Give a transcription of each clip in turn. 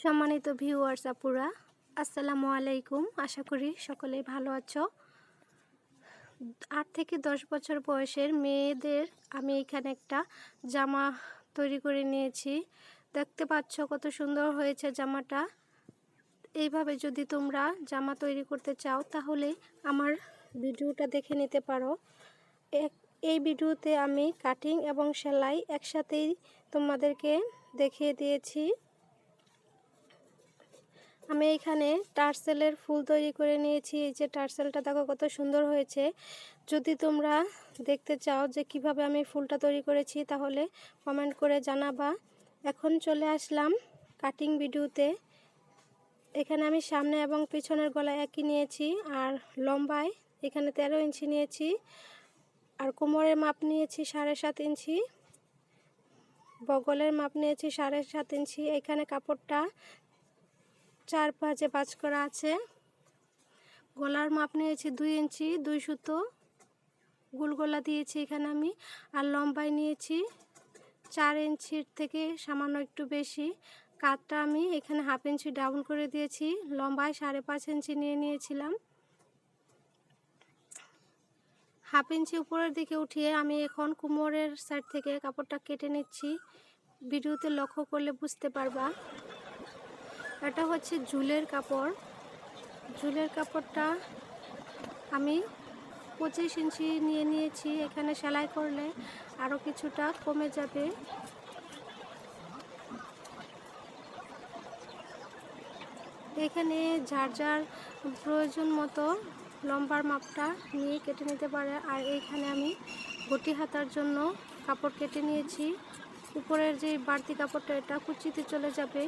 সম্মানিত ভিউয়ার্স আপুরা, আসসালামু আলাইকুম। আশা করি সকলেই ভালো আছো। 8 থেকে 10 বছর বয়সের মেয়েদের আমি এখানে একটা জামা তৈরি করে নিয়েছি। দেখতে পাচ্ছ কত সুন্দর হয়েছে জামাটা। এইভাবে যদি তোমরা জামা তৈরি করতে চাও তাহলে আমার ভিডিওটা দেখে নিতে পারো। এই ভিডিওতে আমি কাটিং এবং সেলাই একসাথেই তোমাদেরকে দেখিয়ে দিয়েছি। আমি এখানে টার্সেলের ফুল তৈরি করে নিয়েছি। এই যে টার্সেলটা দেখো কত সুন্দর হয়েছে। যদি তোমরা দেখতে চাও যে কিভাবে আমি ফুলটা তৈরি করেছি তাহলে কমেন্ট করে জানাবা। এখন চলে আসলাম কাটিং ভিডিওতে। এখানে আমি সামনে এবং পিছনের গলা একই নিয়েছি, আর লম্বায় এখানে 13 ইঞ্চি নিয়েছি, আর কোমরের মাপ নিয়েছি 7.5 ইঞ্চি, বগলের মাপ নিয়েছি 7.5 ইঞ্চি। এখানে কাপড়টা 4 ভাঁজে ভাঁজ করা আছে। গলার মাপ নিয়েছি 2 ইঞ্চি, 2 সুতো গোল গলা দিয়েছি এখানে আমি। আর লম্বায় নিয়েছি 4 ইঞ্চির থেকে সামান্য একটু বেশি। কাটটা আমি এখানে 1/2 ইঞ্চি ডাউন করে দিয়েছি। লম্বায় 5.5 ইঞ্চি নিয়েছিলাম। 1/2 ইঞ্চি উপরের দিকে উঠিয়ে আমি এখন কোমরের সাইড থেকে কাপড়টা কেটে নিচ্ছি। ভিডিওতে লক্ষ্য করলে বুঝতে পারবা। এটা হচ্ছে ঝুলের কাপড়। ঝুলের কাপড়টা আমি 25 ইঞ্চি নিয়েছি। এখানে সেলাই করলে আরও কিছুটা কমে যাবে। এখানে যার যার প্রয়োজন মতো লম্বার মাপটা নিয়ে কেটে নিতে পারে। আর এইখানে আমি ঘটি হাতার জন্য কাপড় কেটে নিয়েছি। উপরের যে বাড়তি কাপড়টা এটা কুচিতে চলে যাবে।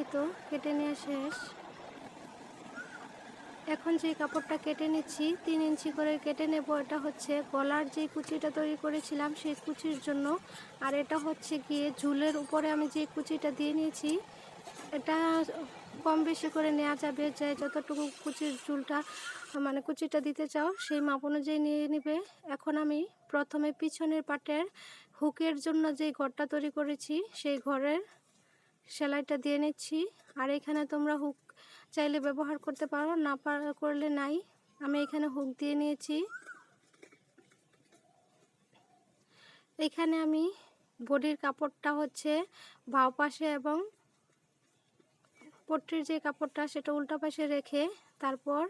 এই তো কেটে নেওয়া শেষ। এখন যে কাপড়টা কেটে নিচ্ছি 3 ইঞ্চি করে কেটে নেব। এটা হচ্ছে গলার যে কুচিটা তৈরি করেছিলাম সেই কুচির জন্য। আর এটা হচ্ছে গিয়ে ঝুলের উপরে আমি যে কুচিটা দিয়ে নিয়েছি, এটা কম বেশি করে নেওয়া যাবে। যে যতটুকু কুচির ঝুলটা মানে কুচিটা দিতে চাও সেই মাপ অনুযায়ী নিয়ে নেবে। এখন আমি প্রথমে পিছনের পাটের হুকের জন্য যে ঘরটা তৈরি করেছি সেই ঘরের সেলাইটা দিয়ে নিচ্ছি। আর এখানে তোমরা হুক চাইলে ব্যবহার করতে পারো, না করলে নাই। আমি এখানে হুক দিয়ে নিয়েছি। এখানে আমি বডির কাপড়টা হচ্ছে বাঁ পাশে এবং পট্টির যে কাপড়টা সেটা উল্টা পাশে রেখে তারপর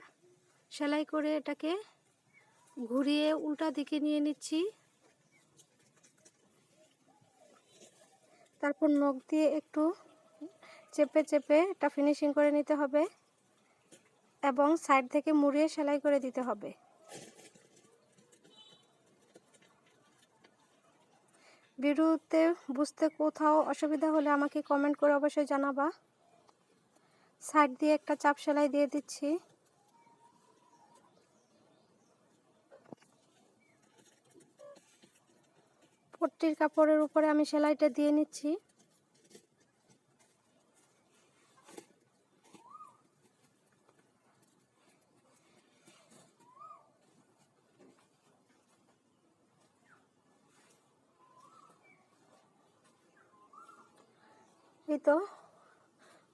সেলাই করে এটাকে ঘুরিয়ে উল্টা দিকে নিয়ে নিচ্ছি। তারপর নখ দিয়ে একটু চেপে চেপে এটা ফিনিশিং করে নিতে হবে এবং সাইড থেকে মুড়িয়ে সেলাই করে দিতে হবে। ভিডিওতে বুঝতে কোথাও অসুবিধা হলে আমাকে কমেন্ট করে অবশ্যই জানাবা। সাইড দিয়ে একটা চাপ সেলাই দিয়ে দিচ্ছি। পট্টির কাপড়ের উপরে আমি সেলাইটা দিয়ে নিচ্ছি। এই তো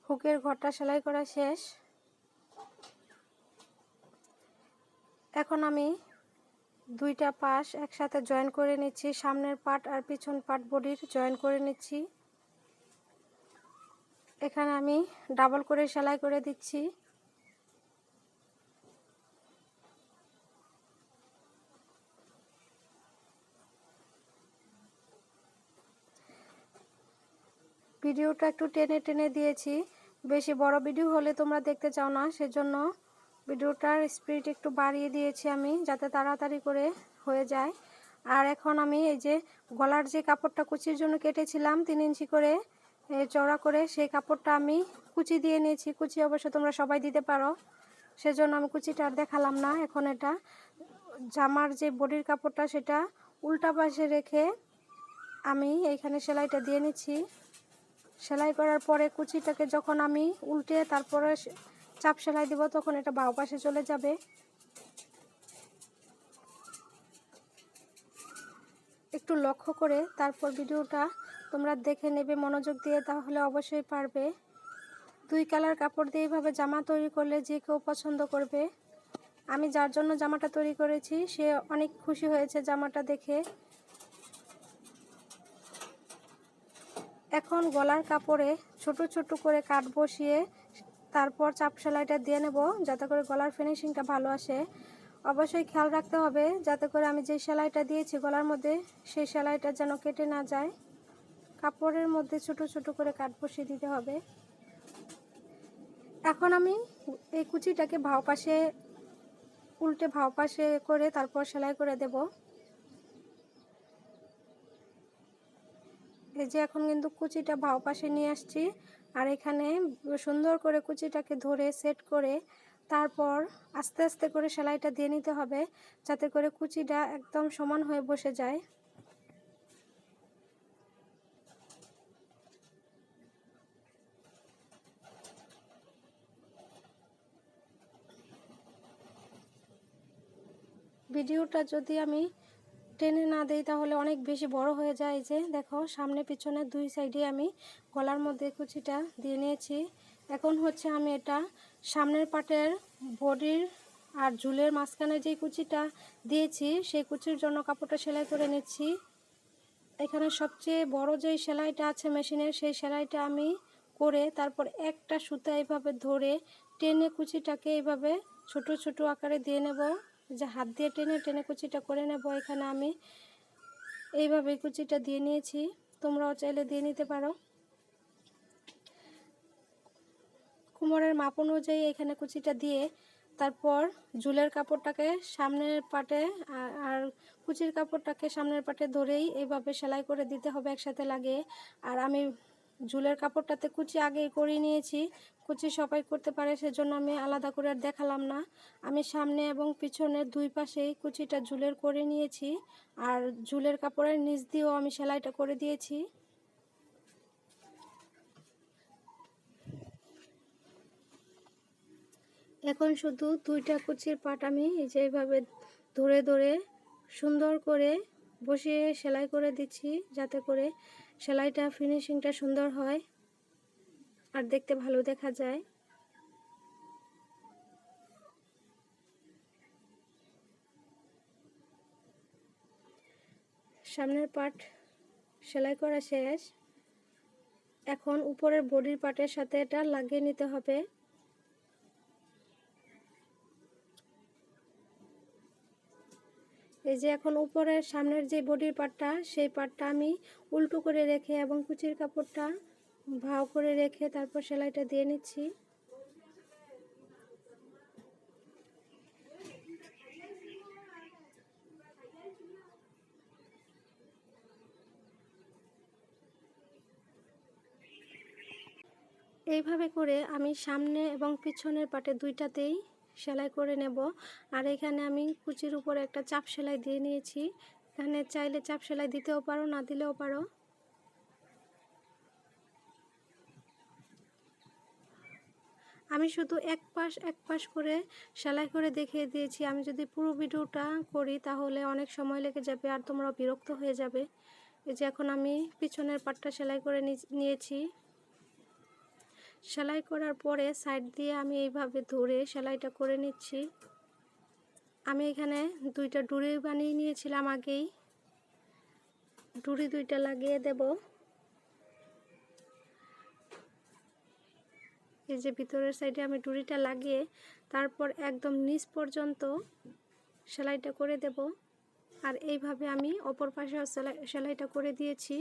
হুকের ঘরটা সেলাই করা শেষ। এখন আমি দুইটা পাশ একসাথে জয়েন করে নিচ্ছি। সামনের পার্ট আর পিছন পার্ট বডির জয়েন করে নিচ্ছি। এখানে আমি ডাবল করে সেলাই করে দিচ্ছি। ভিডিওটা একটু টেনে টেনে দিয়েছি। বেশি বড় ভিডিও হলে তোমরা দেখতে চাও না, সেজন্য ভিডিওটার স্পিড একটু বাড়িয়ে দিয়েছি আমি, যাতে তাড়াতাড়ি করে হয়ে যায়। আর এখন আমি এই যে গলার যে কাপড়টা কুচির জন্য কেটেছিলাম 3 ইঞ্চি করে চওড়া করে, সেই কাপড়টা আমি কুচি দিয়ে নিয়েছি। কুচি অবশ্য তোমরা সবাই দিতে পারো, সেজন্য আমি কুচিটা আর দেখালাম না। এখন এটা জামার যে বডির কাপড়টা সেটা উল্টা পাশে রেখে আমি এইখানে সেলাইটা দিয়ে নিচ্ছি। সেলাই করার পরে কুচিটাকে যখন আমি উল্টে তারপরে চাপ সেলাই দেব তখন এটা বাঁ পাশে চলে যাবে। একটু লক্ষ্য করে তারপর ভিডিওটা তোমরা দেখে নেবে মনোযোগ দিয়ে, তাহলে অবশ্যই পারবে। 2 কালার কাপড় দিয়ে এইভাবে জামা তৈরি করলে যে কেউ পছন্দ করবে। আমি যার জন্য জামাটা তৈরি করেছি সে অনেক খুশি হয়েছে জামাটা দেখে। এখন গলার কাপড়ে ছোট ছোট করে কাট বসিয়ে তারপর চাপ সেলাইটা দিয়ে নেব, যাতে করে গলার ফিনিশিংটা ভালো আসে। অবশ্যই খেয়াল রাখতে হবে যাতে করে আমি যে সেলাইটা দিয়েছি গলার মধ্যে সেই সেলাইটা যেন কেটে না যায়। কাপড়ের মধ্যে ছোট ছোট করে কাট বসিয়ে দিতে হবে। এখন আমি এই কুচিটাকে ভাও পাশে উল্টে ভাও পাশে করে তারপর সেলাই করে দেব। এই যে এখন কিন্তু কুচিটা ভাও পাশে নিয়ে আসছি, আর এখানে সুন্দর করে কুচিটাকে ধরে সেট করে তারপর আস্তে আস্তে করে সেলাইটা দিয়ে নিতে হবে, যাতে করে কুচিটা একদম সমান হয়ে বসে যায়। ভিডিওটা যদি আমি টেনে না দেই তাহলে অনেক বেশি বড় হয়ে যায়। যে দেখো সামনে পিছনে 2 সাইডে আমি গলার মধ্যে কুচিটা দিয়ে নিয়েছি। এখন হচ্ছে আমি এটা সামনের পাটের বডির আর ঝুলের মাঝখানে যে কুচিটা দিয়েছি সেই কুচির জন্য কাপড়টা সেলাই করে নিচ্ছি। এখানে সবচেয়ে বড় যে সেলাইটা আছে মেশিনের সেই সেলাইটা আমি করে তারপর একটা সুতা এইভাবে ধরে টেনে কুচিটাকে এইভাবে ছোট ছোট আকারে দিয়ে নেব। যে হাত দিয়ে টেনে টেনে কুচিটা করে নেব। এখানে আমি এইভাবে কুচিটা দিয়ে নিয়েছি, তোমরাও চাইলে দিয়ে নিতে পারো। কোমরের মাপ অনুযায়ী এখানে কুচিটা দিয়ে তারপর ঝুলের কাপড়টাকে সামনের পাটে আর কুচির কাপড়টাকে সামনের পাটে ধরেই এইভাবে সেলাই করে দিতে হবে একসাথে লাগিয়ে। আর আমি ঝুলের কাপড়টাতে কুচি আগেই করে নিয়েছি, কুচি সবাই করতে পারে সেজন্য আমি আলাদা করে আর দেখালাম না। আমি সামনে এবং পিছনে 2 পাশেই কুচিটা ঝুলের করে নিয়েছি, আর ঝুলের কাপড়ের নিচ দিয়েও আমি সেলাইটা করে দিয়েছি। এখন শুধু 2টা কুচির পাট আমি এই যে এইভাবে ধরে ধরে সুন্দর করে বসিয়ে সেলাই করে দিচ্ছি, যাতে করে সেলাইটা ফিনিশিংটা সুন্দর হয় আর দেখতে ভালো দেখা যায়। সামনের পাট সেলাই করা শেষ। এখন উপরের বডির পাটের সাথে এটা লাগিয়ে নিতে হবে। এই যে এখন উপরের সামনের যে বডির পাটটা সেই পাটটা আমি উল্টো করে রেখে এবং কুচির কাপড়টা ভাও করে রেখে তারপর সেলাইটা দিয়ে নিচ্ছি। এইভাবে করে আমি সামনে এবং পিছনের পাটে 2টাতেই সেলাই করে নেব। আর এখানে আমি কুচির উপরে একটা চাপ সেলাই দিয়ে নিয়েছি। এখানে চাইলে চাপ সেলাই দিতেও পারো, না দিলেও পারো। আমি শুধু এক পাশ করে সেলাই করে দেখিয়ে দিয়েছি। আমি যদি পুরো ভিডিওটা করি তাহলে অনেক সময় লেগে যাবে আর তোমরা বিরক্ত হয়ে যাবে। এই যে এখন আমি পিছনের পাটটা সেলাই করে নিয়েছি। সেলাই করার পরে সাইড দিয়ে আমি এইভাবে ধরে সেলাইটা করে নিচ্ছি। আমি এখানে 2টা ডুরি বানিয়ে নিয়েছিলাম আগেই। ডুরি 2টা লাগিয়ে দেব। এই যে ভিতরের সাইডে আমি ডুরিটা লাগিয়ে তারপর একদম নিচ পর্যন্ত সেলাইটা করে দেব। আর এইভাবে আমি অপর পাশেও সেলাইটা করে দিয়েছি।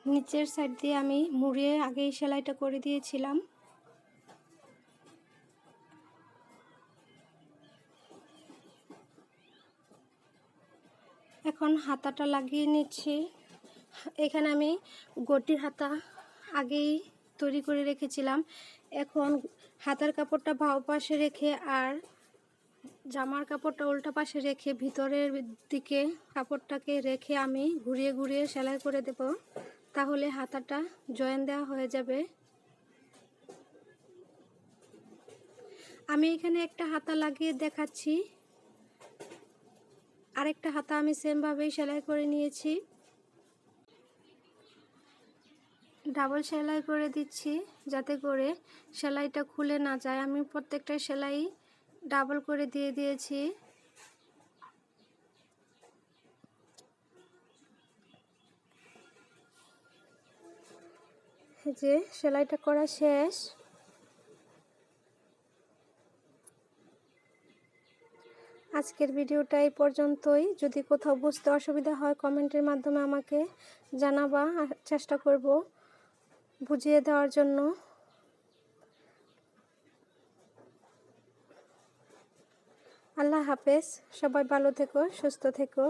নিচের সাইড দিয়ে আমি মুড়িয়ে আগেই সেলাইটা করে দিয়েছিলাম। এখন হাতাটা লাগিয়ে নিচ্ছি। এখানে আমি গটি হাতা আগেই তৈরি করে রেখেছিলাম। এখন হাতার কাপড়টা বাঁ পাশে রেখে আর জামার কাপড়টা উল্টা পাশে রেখে ভিতরের দিকে কাপড়টাকে রেখে আমি ঘুরিয়ে ঘুরিয়ে সেলাই করে দেব, তাহলে হাতাটা জয়েন দেওয়া হয়ে যাবে। আমি এখানে একটা হাতা লাগিয়ে দেখাচ্ছি, আরেকটা হাতা আমি সেমভাবেই সেলাই করে নিয়েছি। ডাবল সেলাই করে দিচ্ছি যাতে করে সেলাইটা খুলে না যায়। আমি প্রত্যেকটা সেলাই ডাবল করে দিয়ে দিয়েছি। এই যে সেলাইটা করা শেষ। আজকের ভিডিওটা এই পর্যন্তই। যদি কোথাও বুঝতে অসুবিধা হয় কমেন্টের মাধ্যমে আমাকে জানাবা, চেষ্টা করব বুঝিয়ে দেওয়ার জন্য। আল্লাহ হাফেজ, সবাই ভালো থেকো, সুস্থ থেকো।